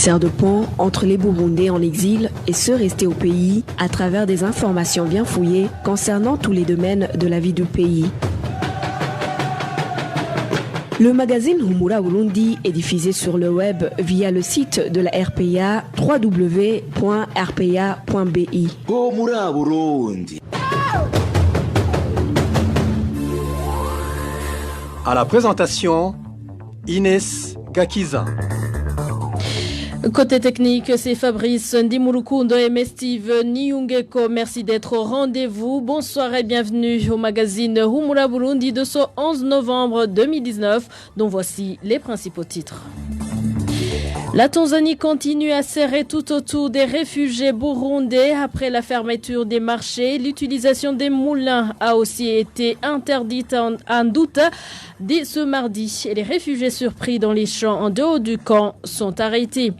sert de pont entre les Burundais en exil et ceux restés au pays à travers des informations bien fouillées concernant tous les domaines de la vie du pays. Le magazine Humura Burundi est diffusé sur le web via le site de la RPA www.rpa.bi. Humura Burundi. À la présentation, Inès Gakiza. Côté technique, c'est Fabrice Ndimurukundo et Steve Niungeko. Merci d'être au rendez-vous. Bonsoir et bienvenue au magazine Humura Burundi de ce 11 novembre 2019, dont voici les principaux titres. La Tanzanie continue à serrer tout autour des réfugiés burundais après la fermeture des marchés. L'utilisation des moulins a aussi été interdite en doute dès ce mardi. Et les réfugiés surpris dans les champs en dehors du camp sont arrêtés.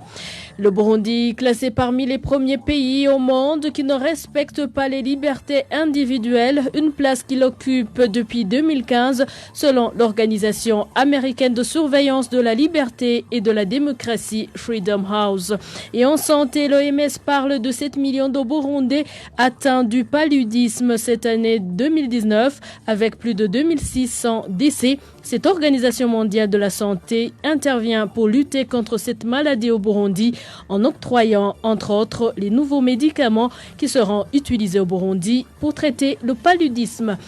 Le Burundi, classé parmi les premiers pays au monde qui ne respectent pas les libertés individuelles, une place qu'il occupe depuis 2015 selon l'organisation américaine de surveillance de la liberté et de la démocratie Freedom House. Et en santé, l'OMS parle de 7 millions de Burundais atteints du paludisme cette année 2019 avec plus de 2600 décès. Cette organisation mondiale de la santé intervient pour lutter contre cette maladie au Burundi en octroyant, entre autres, les nouveaux médicaments qui seront utilisés au Burundi pour traiter le paludisme.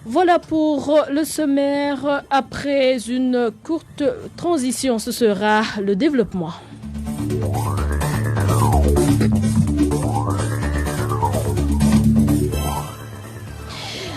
Voilà pour le sommaire. Après une courte transition, ce sera le développement.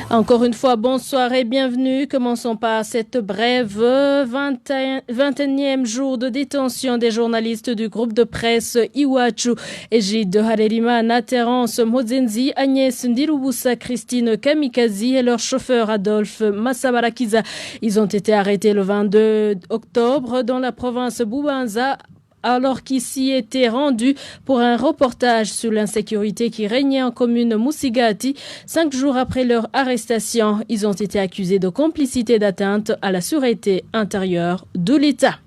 Encore une fois, bonsoir et bienvenue. Commençons par cette brève 21e jour de détention des journalistes du groupe de presse Iwachu, Egide Harerimana, Terence Mozenzi, Agnès Ndirubusa, Christine Kamikazi et leur chauffeur Adolphe Massabarakiza. Ils ont été arrêtés le 22 octobre dans la province Bubanza, alors qu'ils s'y étaient rendus pour un reportage sur l'insécurité qui régnait en commune Musigati. 5 jours après leur arrestation, ils ont été accusés de complicité d'atteinte à la sûreté intérieure de l'État.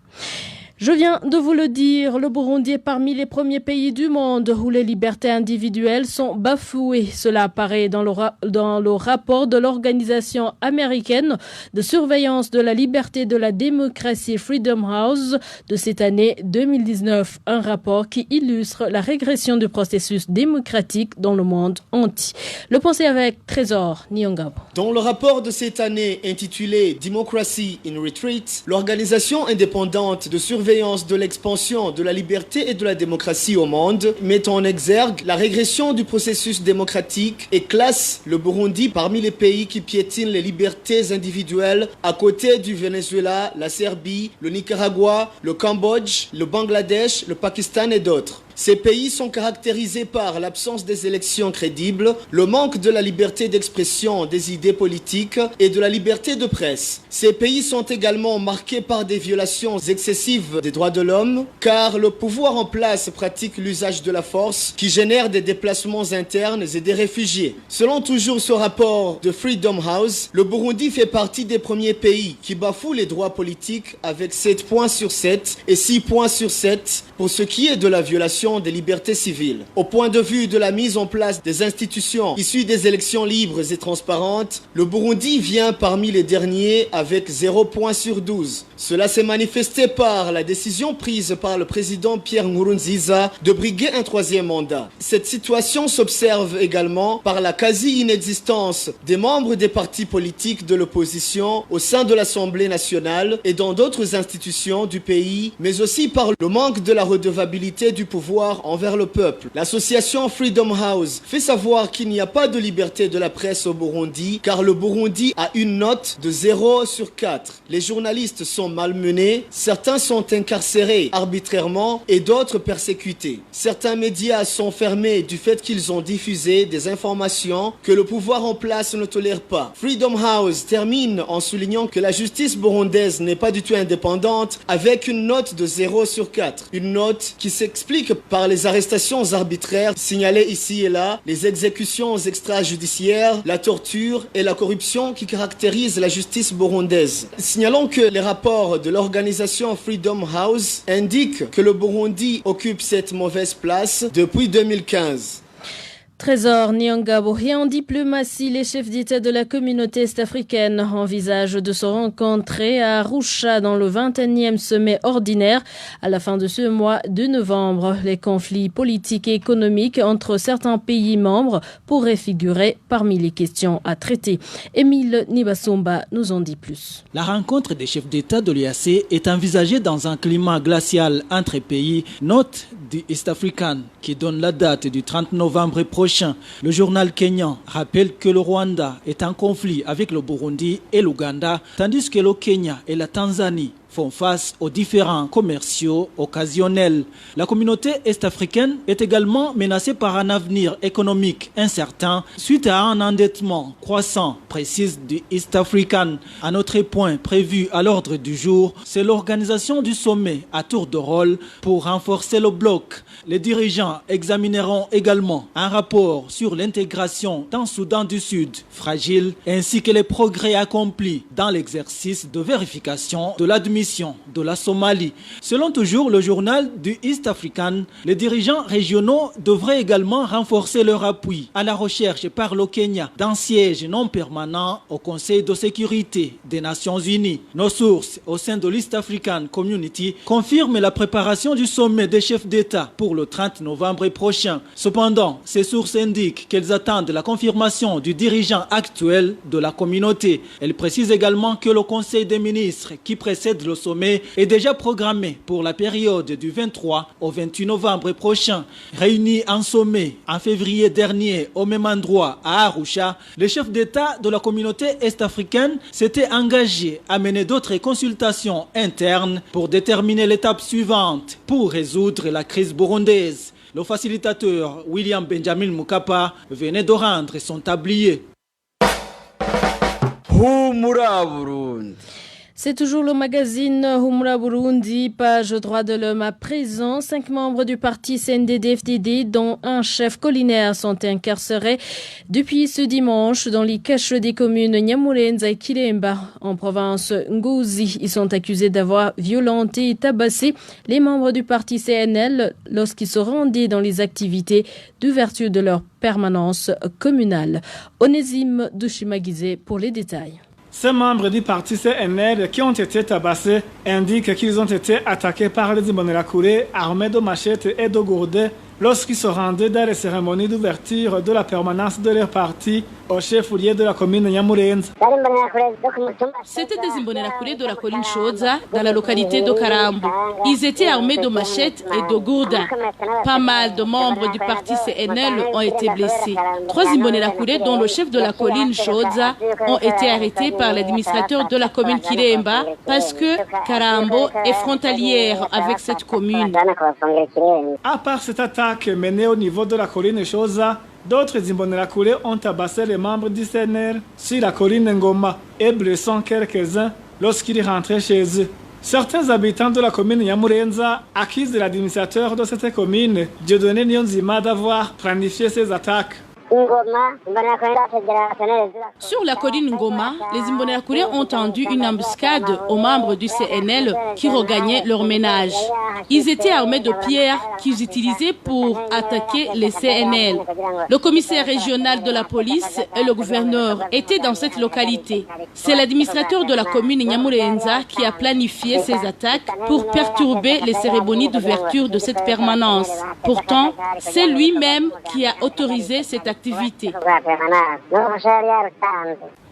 Je viens de vous le dire, le Burundi est parmi les premiers pays du monde où les libertés individuelles sont bafouées. Cela apparaît dans le rapport de l'organisation américaine de surveillance de la liberté et de la démocratie Freedom House de cette année 2019. Un rapport qui illustre la régression du processus démocratique dans le monde entier. Le pensée avec Trésor Niongabo. Dans le rapport de cette année intitulé Democracy in Retreat, l'organisation indépendante de surveillance de l'expansion de la liberté et de la démocratie au monde met en exergue la régression du processus démocratique et classe le Burundi parmi les pays qui piétinent les libertés individuelles à côté du Venezuela, la Serbie, le Nicaragua, le Cambodge, le Bangladesh, le Pakistan et d'autres. Ces pays sont caractérisés par l'absence des élections crédibles, le manque de la liberté d'expression des idées politiques et de la liberté de presse. Ces pays sont également marqués par des violations excessives des droits de l'homme, car le pouvoir en place pratique l'usage de la force qui génère des déplacements internes et des réfugiés. Selon toujours ce rapport de Freedom House, le Burundi fait partie des premiers pays qui bafouent les droits politiques avec 7 points sur 7 et 6 points sur 7 pour ce qui est de la violation des libertés civiles. Au point de vue de la mise en place des institutions issues des élections libres et transparentes, le Burundi vient parmi les derniers avec 0 points sur 12. Cela s'est manifesté par la décision prise par le président Pierre Nkurunziza de briguer un 3e mandat. Cette situation s'observe également par la quasi-inexistence des membres des partis politiques de l'opposition au sein de l'Assemblée nationale et dans d'autres institutions du pays, mais aussi par le manque de la redevabilité du pouvoir envers le peuple. L'association Freedom House fait savoir qu'il n'y a pas de liberté de la presse au Burundi car le Burundi a une note de 0 sur 4. Les journalistes sont malmenés, certains sont incarcérés arbitrairement et d'autres persécutés. Certains médias sont fermés du fait qu'ils ont diffusé des informations que le pouvoir en place ne tolère pas. Freedom House termine en soulignant que la justice burundaise n'est pas du tout indépendante avec une note de 0 sur 4. Une note qui s'explique par les arrestations arbitraires signalées ici et là, les exécutions extrajudiciaires, la torture et la corruption qui caractérisent la justice burundaise. Signalons que les rapports rapport de l'organisation Freedom House indique que le Burundi occupe cette mauvaise place depuis 2015. Trésor Nyangabo. Et en diplomatie, les chefs d'État de la communauté est-africaine envisagent de se rencontrer à Arusha dans le 21e sommet ordinaire à la fin de ce mois de novembre. Les conflits politiques et économiques entre certains pays membres pourraient figurer parmi les questions à traiter. Émile Nibasumba nous en dit plus. La rencontre des chefs d'État de l'EAC est envisagée dans un climat glacial entre pays, note du East African qui donne la date du 30 novembre prochain. Le journal kenyan rappelle que le Rwanda est en conflit avec le Burundi et l'Ouganda, tandis que le Kenya et la Tanzanie font face aux différents commerciaux occasionnels. La communauté est-africaine est également menacée par un avenir économique incertain suite à un endettement croissant, précise du East African. Un autre point prévu à l'ordre du jour, c'est l'organisation du sommet à tour de rôle pour renforcer le bloc. Les dirigeants examineront également un rapport sur l'intégration dans Soudan du Sud, fragile, ainsi que les progrès accomplis dans l'exercice de vérification de l'administration de la Somalie. Selon toujours le journal du East African, les dirigeants régionaux devraient également renforcer leur appui à la recherche par le Kenya d'un siège non permanent au Conseil de sécurité des Nations Unies. Nos sources au sein de l'East African Community confirment la préparation du sommet des chefs d'État pour le 30 novembre prochain. Cependant, ces sources indiquent qu'elles attendent la confirmation du dirigeant actuel de la communauté. Elles précisent également que le Conseil des ministres qui précède le sommet est déjà programmé pour la période du 23 au 28 novembre prochain. Réunis en sommet en février dernier au même endroit à Arusha, les chefs d'État de la communauté est-africaine s'étaient engagés à mener d'autres consultations internes pour déterminer l'étape suivante pour résoudre la crise burundaise. Le facilitateur William Benjamin Mukapa venait de rendre son tablier. C'est toujours le magazine Humura Burundi, page droit de l'homme à présent. 5 membres du parti CNDD-FDD, dont un chef collinaire, sont incarcérés depuis ce dimanche dans les caches des communes Nyamurenza et Kiremba, en province Ngozi. Ils sont accusés d'avoir violenté et tabassé les membres du parti CNL lorsqu'ils se rendaient dans les activités d'ouverture de leur permanence communale. Onésime Dushimagizé pour les détails. Ces membres du parti CNL qui ont été tabassés indiquent qu'ils ont été attaqués par les Imbonerakure armés de machettes et de gourdets lorsqu'ils se rendaient dans les cérémonies d'ouverture de la permanence de leur parti au chef-lieu de la commune Nyamurenza. C'était des Imbonerakure de la colline Chodza, dans la localité de Karambo. Ils étaient armés de machettes et de gourdins. Pas mal de membres du parti CNL ont été blessés. 3 Imbonerakure, dont le chef de la colline Chodza, ont été arrêtés par l'administrateur de la commune Kiremba parce que Karambo est frontalière avec cette commune. À part cette attaque menée au niveau de la colline Chodza, d'autres Imbonerakure ont tabassé les membres du CNL sur la colline Ngoma et blessant quelques-uns lorsqu'ils rentraient chez eux. Certains habitants de la commune Nyamurenza accusent l'administrateur de cette commune, Dieudonné Nyonzima, d'avoir planifié ces attaques. Sur la colline Ngoma, les Imbonerakure ont tendu une embuscade aux membres du CNL qui regagnaient leur ménage. Ils étaient armés de pierres qu'ils utilisaient pour attaquer les CNL. Le commissaire régional de la police et le gouverneur étaient dans cette localité. C'est l'administrateur de la commune Nyamurenza qui a planifié ces attaques pour perturber les cérémonies d'ouverture de cette permanence. Pourtant, c'est lui-même qui a autorisé cette activité.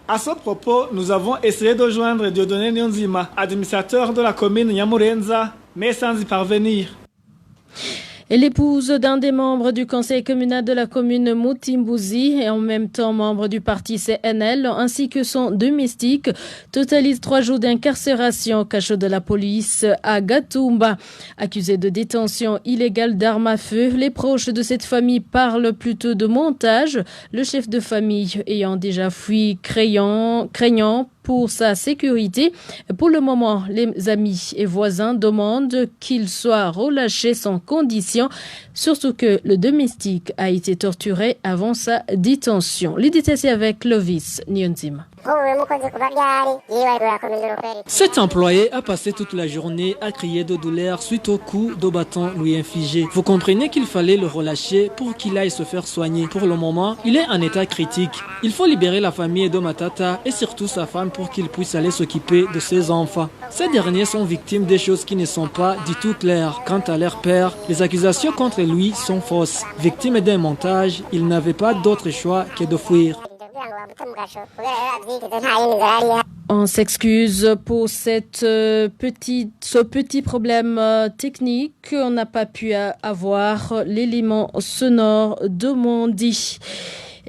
À ce propos, nous avons essayé de joindre Dieudonné Nyonzima, administrateur de la commune Nyamurenza, mais sans y parvenir. Et l'épouse d'un des membres du conseil communal de la commune Mutimbuzi et en même temps membre du parti CNL ainsi que son domestique totalisent 3 jours d'incarcération au cachot de la police à Gatumba. Accusés de détention illégale d'armes à feu, les proches de cette famille parlent plutôt de montage, le chef de famille ayant déjà fui craignant pour sa sécurité. Pour le moment, les amis et voisins demandent qu'il soit relâché sans condition, surtout que le domestique a été torturé avant sa détention. Les détails avec Lovis Nyonzima. Cet employé a passé toute la journée à crier de douleur suite au coup de bâton lui infligé. Vous comprenez qu'il fallait le relâcher pour qu'il aille se faire soigner. Pour le moment, il est en état critique. Il faut libérer la famille de Matata et surtout sa femme pour qu'il puisse aller s'occuper de ses enfants. Ces derniers sont victimes des choses qui ne sont pas du tout claires. Quant à leur père, les accusations contre lui sont fausses. Victime d'un montage, il n'avait pas d'autre choix que de fuir. On s'excuse pour ce petit problème technique. On n'a pas pu avoir l'élément sonore demandé.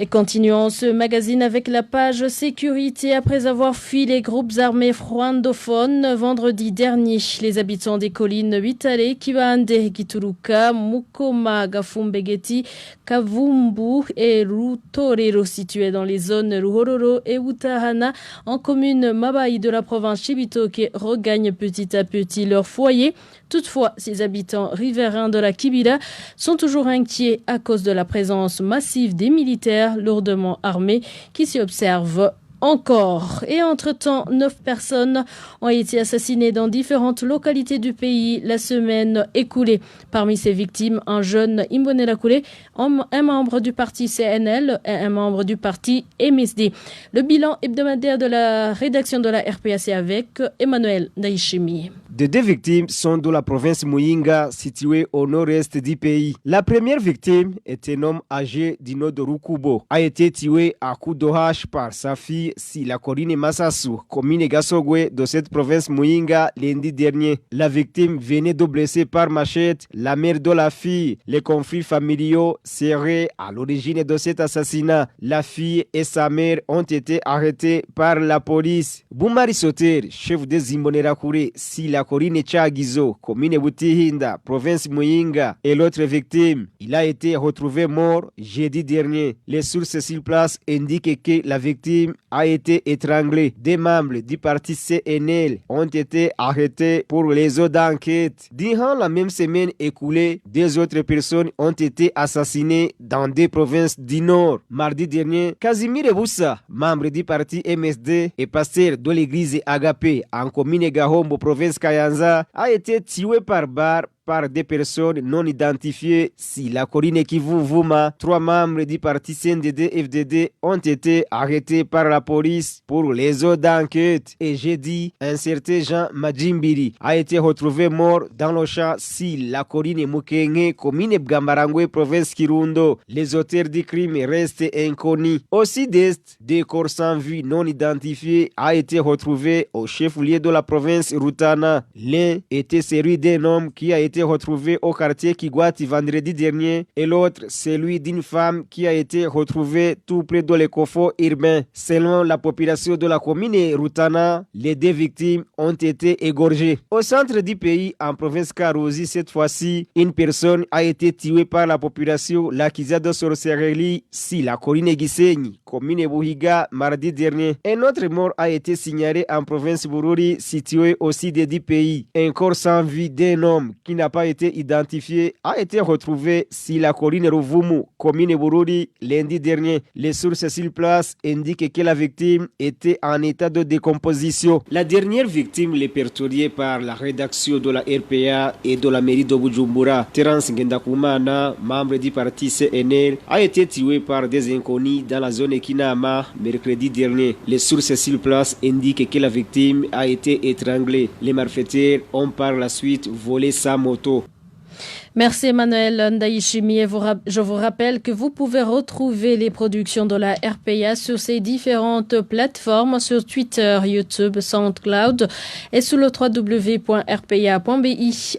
Et continuons ce magazine avec la page sécurité. Après avoir fui les groupes armés rwandophones vendredi dernier, les habitants des collines Vitale, Kibande, Gituruka, Mukoma, Gafumbegeti, Kavumbu et Rutorero situés dans les zones Ruhororo et Utahana en commune Mabaï de la province Chibitoke regagnent petit à petit leur foyer. Toutefois, ces habitants riverains de la Kibira sont toujours inquiets à cause de la présence massive des militaires lourdement armés qui s'y observent encore. Et entre-temps, 9 personnes ont été assassinées dans différentes localités du pays la semaine écoulée. Parmi ces victimes, un jeune Imbonerakure, un membre du parti CNL et un membre du parti MSD. Le bilan hebdomadaire de la rédaction de la RPAC avec Emmanuel Naïchemi. Les 2 victimes sont de la province Muyinga, située au nord-est du pays. La première victime est un homme âgé du nom de Rukubo. A été tué à coups de hache par sa fille si la colline Massasu, commune Gasogwe de cette province Muyinga, lundi dernier. La victime venait de blesser par machette la mère de la fille. Les conflits familiaux seraient à l'origine de cet assassinat. La fille et sa mère ont été arrêtées par la police. Boumari Soter, chef de Imbonerakure, si la colline Chagizo, commune Butihinda, province Muyinga, est l'autre victime. Il a été retrouvé mort jeudi dernier. Les sources sur place indiquent que la victime a été étranglée. Des membres du parti CNL ont été arrêtés pour les eaux d'enquête. Durant la même semaine écoulée, 2 autres personnes ont été assassinées dans 2 provinces du Nord. Mardi dernier, Casimir Boussa, membre du parti MSD et pasteur de l'église Agapé en commune Gahombo, province Kayanza, a été tué par balle par des personnes non identifiées. Si la colline Kivu-Vuma, 3 membres du parti CNDD-FDD ont été arrêtés par la police pour les eaux d'enquête. Et jeudi, un certain Jean Majimbiri a été retrouvé mort dans le champ si la colline Mukenge, commune Bgambarangwe, province Kirundo. Les auteurs du crime restent inconnus. Au sud-est, des corps sans vie non identifiés a été retrouvé au chef-lieu de la province Rutana. L'un était celui d'un homme qui a été retrouvé au quartier Kigwati vendredi dernier et l'autre celui d'une femme qui a été retrouvée tout près de l'écofort urbain. Selon la population de la commune Rutana, les 2 victimes ont été égorgées. Au centre du pays, en province Karouzi, cette fois-ci, une personne a été tuée par la population l'accusée de sorcellerie si la colline Gisenyi, commune Buhiga, mardi dernier. Un autre mort a été signalé en province Bururi, située au sud du pays. Un corps sans vie d'un homme qui n'a pas été identifié a été retrouvé si la colline Ruvumu, commune Bururi, lundi dernier. Les sources sur place indiquent que la victime était en état de décomposition. La dernière victime répertoriée par la rédaction de la RPA et de la mairie de Bujumbura, Terence Ngendakumana, membre du parti CNL, a été tué par des inconnus dans la zone Kinama mercredi dernier. Les sources sur place indiquent que la victime a été étranglée. Les malfaiteurs ont par la suite volé sa moto. Merci Emmanuel Ndaïchimi. Je vous rappelle que vous pouvez retrouver les productions de la RPA sur ces différentes plateformes, sur Twitter, YouTube, SoundCloud et sur le www.rpa.bi.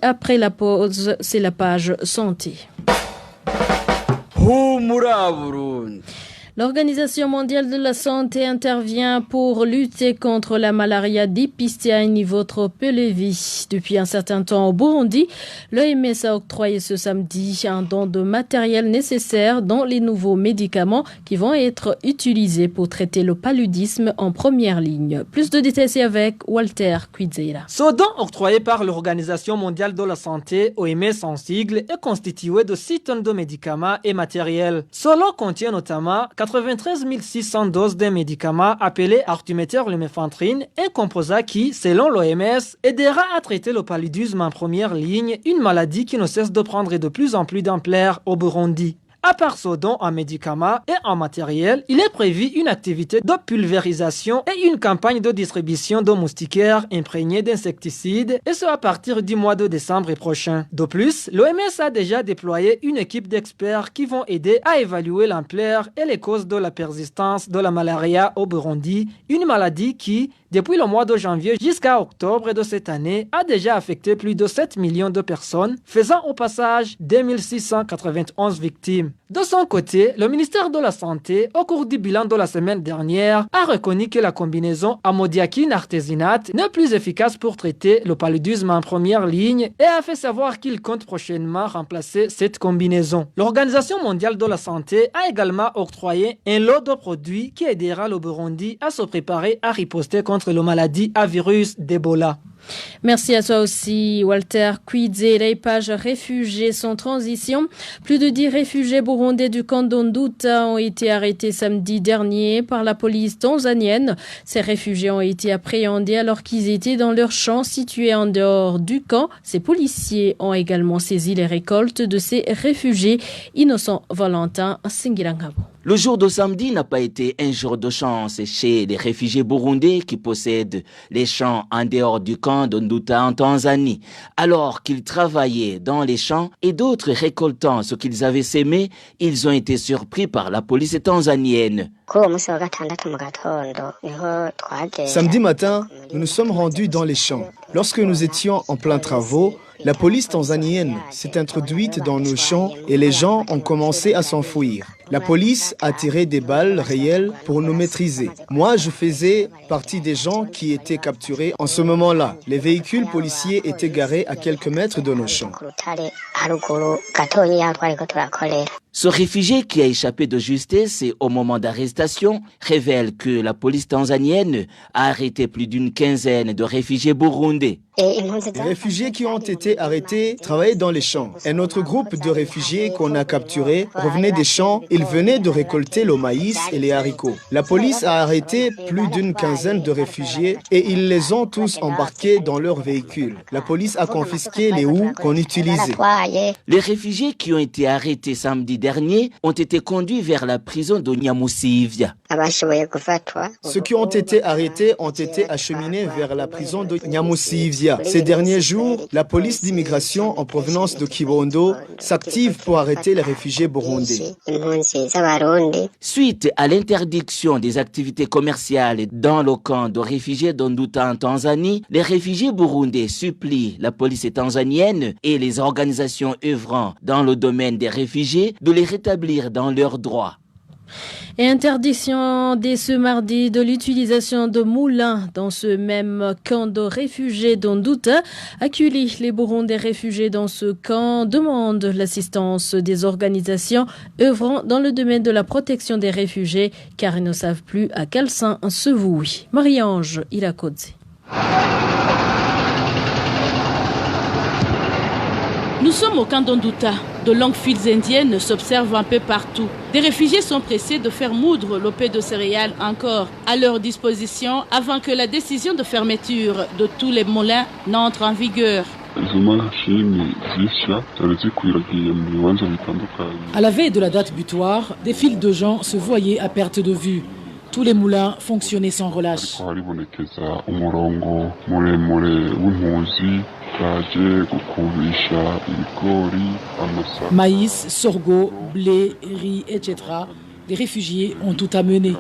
Après la pause, c'est la page santé. L'Organisation mondiale de la santé intervient pour lutter contre la malaria dépistée à un niveau trop élevé. Depuis un certain temps au Burundi, l'OMS a octroyé ce samedi un don de matériel nécessaire dont les nouveaux médicaments qui vont être utilisés pour traiter le paludisme en première ligne. Plus de détails avec Walter Kwizera. Ce don octroyé par l'Organisation mondiale de la santé, OMS en sigle, est constitué de 6 tonnes de médicaments et matériel. Ce lot contient notamment 4 93 600 doses d'un médicament appelé artemether-lumefantrine, un composat qui, selon l'OMS, aidera à traiter le paludisme en première ligne, une maladie qui ne cesse de prendre de plus en plus d'ampleur au Burundi. À part ce don en médicaments et en matériel, il est prévu une activité de pulvérisation et une campagne de distribution de moustiquaires imprégnés d'insecticides, et ce à partir du mois de décembre prochain. De plus, l'OMS a déjà déployé une équipe d'experts qui vont aider à évaluer l'ampleur et les causes de la persistance de la malaria au Burundi, une maladie qui, depuis le mois de janvier jusqu'à octobre de cette année, a déjà affecté plus de 7 millions de personnes, faisant au passage 2691 victimes. De son côté, le ministère de la Santé, au cours du bilan de la semaine dernière, a reconnu que la combinaison amodiaquine-artésinate n'est plus efficace pour traiter le paludisme en première ligne et a fait savoir qu'il compte prochainement remplacer cette combinaison. L'Organisation mondiale de la santé a également octroyé un lot de produits qui aidera le Burundi à se préparer à riposter contre la maladie à virus d'Ebola. Merci à toi aussi, Walter Kwidze. Les pages réfugiés sans transition. Plus de 10 réfugiés burundais du camp d'Onduta ont été arrêtés samedi dernier par la police tanzanienne. Ces réfugiés ont été appréhendés alors qu'ils étaient dans leur champ situé en dehors du camp. Ces policiers ont également saisi les récoltes de ces réfugiés. Innocent Valentin Singirangabo. Le jour de samedi n'a pas été un jour de chance chez les réfugiés burundais qui possèdent les champs en dehors du camp d'Onduta en Tanzanie. Alors qu'ils travaillaient dans les champs et d'autres récoltant ce qu'ils avaient sémé, ils ont été surpris par la police tanzanienne. Samedi matin, nous nous sommes rendus dans les champs. Lorsque nous étions en plein travaux, la police tanzanienne s'est introduite dans nos champs et les gens ont commencé à s'enfuir. La police a tiré des balles réelles pour nous maîtriser. Moi, je faisais partie des gens qui étaient capturés en ce moment-là. Les véhicules policiers étaient garés à quelques mètres de nos champs. Ce réfugié qui a échappé de justesse au moment d'arrestation révèle que la police tanzanienne a arrêté plus d'une quinzaine de réfugiés burundais. Les réfugiés qui ont été arrêtés travaillaient dans les champs. Un autre groupe de réfugiés qu'on a capturés revenait des champs. Ils venaient de récolter le maïs et les haricots. La police a arrêté plus d'une quinzaine de réfugiés et ils les ont tous embarqués dans leurs véhicules. La police a confisqué les houes qu'on utilisait. Les réfugiés qui ont été arrêtés samedi dernier ont été conduits vers la prison de Nyamusivya. Ceux qui ont été arrêtés ont été acheminés vers la prison de Nyamusivya. Ces derniers jours, la police d'immigration en provenance de Kibondo s'active pour arrêter les réfugiés burundais. Suite à l'interdiction des activités commerciales dans le camp de réfugiés d'Onduta en Tanzanie, les réfugiés burundais supplient la police tanzanienne et les organisations œuvrant dans le domaine des réfugiés de les rétablir dans leurs droits. Et interdiction dès ce mardi de l'utilisation de moulins dans ce même camp de réfugiés d'Onduta. Accueillir les Burundais réfugiés dans ce camp demande l'assistance des organisations œuvrant dans le domaine de la protection des réfugiés car ils ne savent plus à quel sein se vouer. Marie-Ange Irakodze. Nous sommes au camp d'Onduta. De longues files indiennes s'observent un peu partout. Des réfugiés sont pressés de faire moudre le peu de céréales encore à leur disposition avant que la décision de fermeture de tous les moulins n'entre en vigueur. À la veille de la date butoir, des files de gens se voyaient à perte de vue. Tous les moulins fonctionnaient sans relâche. Maïs, sorgho, blé, riz, etc. Les réfugiés ont tout amené.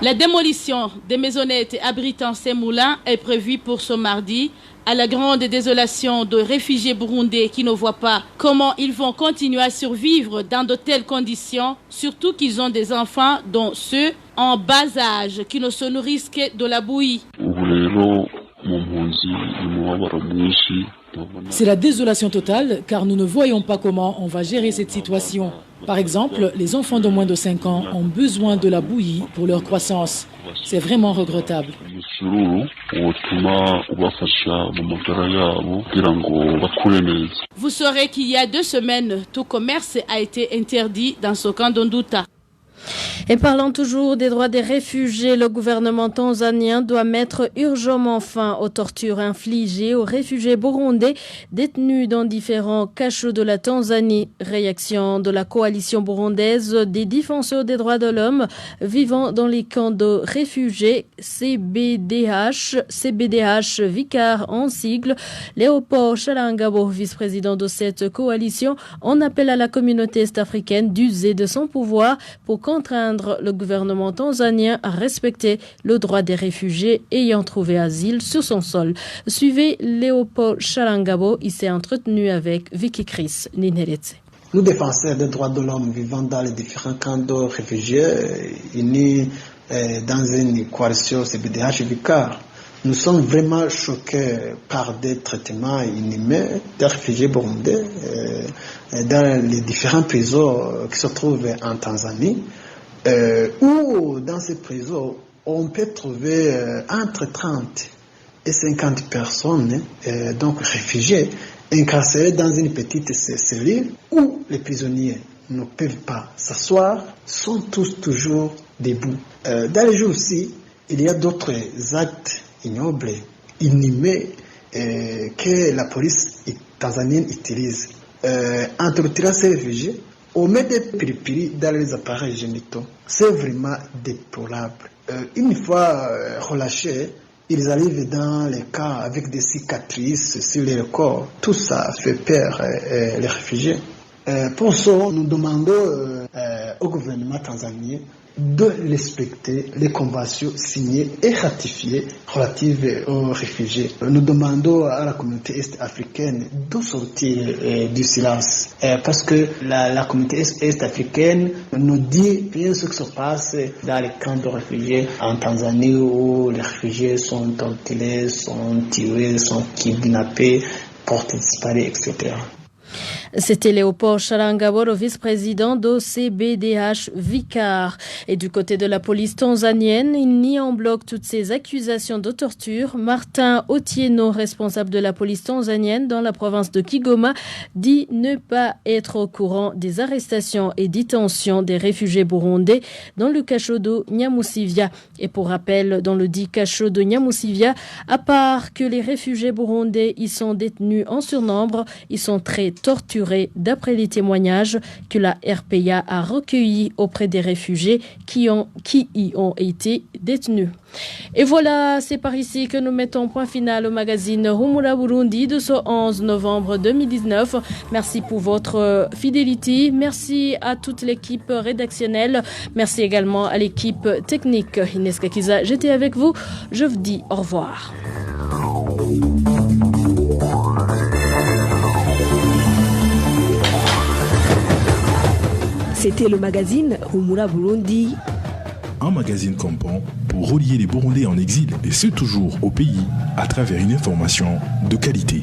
La démolition des maisonnettes abritant ces moulins est prévue pour ce mardi, à la grande désolation de réfugiés burundais qui ne voient pas comment ils vont continuer à survivre dans de telles conditions, surtout qu'ils ont des enfants, dont ceux en bas âge, qui ne se nourrissent que de la bouillie. C'est la désolation totale car nous ne voyons pas comment on va gérer cette situation. Par exemple, les enfants de moins de 5 ans ont besoin de la bouillie pour leur croissance. C'est vraiment regrettable. Vous saurez qu'il y a 2 semaines, tout commerce a été interdit dans ce camp d'Ondouta. Et parlant toujours des droits des réfugiés, le gouvernement tanzanien doit mettre urgemment fin aux tortures infligées aux réfugiés burundais détenus dans différents cachots de la Tanzanie. Réaction de la coalition burundaise des défenseurs des droits de l'homme vivant dans les camps de réfugiés CBDH Vicar en sigle. Léopold Shalangabo, vice-président de cette coalition, en appelle à la communauté est-africaine d'user de son pouvoir pour contraindre le gouvernement tanzanien à respecter le droit des réfugiés ayant trouvé asile sur son sol. Suivez Léopold Shalangabo, il s'est entretenu avec Vicky Chris Nineretse. Nous, défenseurs des droits de l'homme vivant dans les différents camps de réfugiés, unis dans une coalition CBDH Vicar, nous sommes vraiment choqués par des traitements inhumains des réfugiés burundais dans les différents prisons qui se trouvent en Tanzanie. Où dans ces prisons, on peut trouver entre 30 et 50 personnes, donc réfugiés, incarcérés dans une petite cellule où les prisonniers ne peuvent pas s'asseoir, sont tous toujours debout. Dans les jours-ci, il y a d'autres actes ignobles, inhumains, que la police tanzanienne utilise. En torturant ces réfugiés, on met des piri-piri dans les appareils génitaux. C'est vraiment déplorable. Une fois relâchés, ils arrivent dans les cas avec des cicatrices sur leur corps. Tout ça fait peur les réfugiés. Pour ça, nous demandons au gouvernement tanzanien de respecter les conventions signées et ratifiées relatives aux réfugiés. Nous demandons à la communauté est-africaine de sortir du silence parce que la communauté est-africaine nous dit bien ce qui se passe dans les camps de réfugiés en Tanzanie où les réfugiés sont torturés, sont tués, sont kidnappés, portés disparus, etc. C'était Léopold Shalangabo, vice-président de CBDH Vicar. Et du côté de la police tanzanienne, il nie en bloc toutes ces accusations de torture. Martin Otieno, responsable de la police tanzanienne dans la province de Kigoma, dit ne pas être au courant des arrestations et détentions des réfugiés burundais dans le cachot de Nyamusivya. Et pour rappel, dans le dit cachot de Nyamusivya, à part que les réfugiés burundais y sont détenus en surnombre, ils sont très torturés d'après les témoignages que la RPA a recueillis auprès des réfugiés qui y ont été détenus. Et voilà, c'est par ici que nous mettons point final au magazine Humura Burundi de ce 11 novembre 2019. Merci pour votre fidélité. Merci à toute l'équipe rédactionnelle. Merci également à l'équipe technique. Inès Gakiza, j'étais avec vous. Je vous dis au revoir. C'était le magazine Humura Burundi. Un magazine complet pour relier les Burundais en exil et ceux toujours au pays à travers une information de qualité.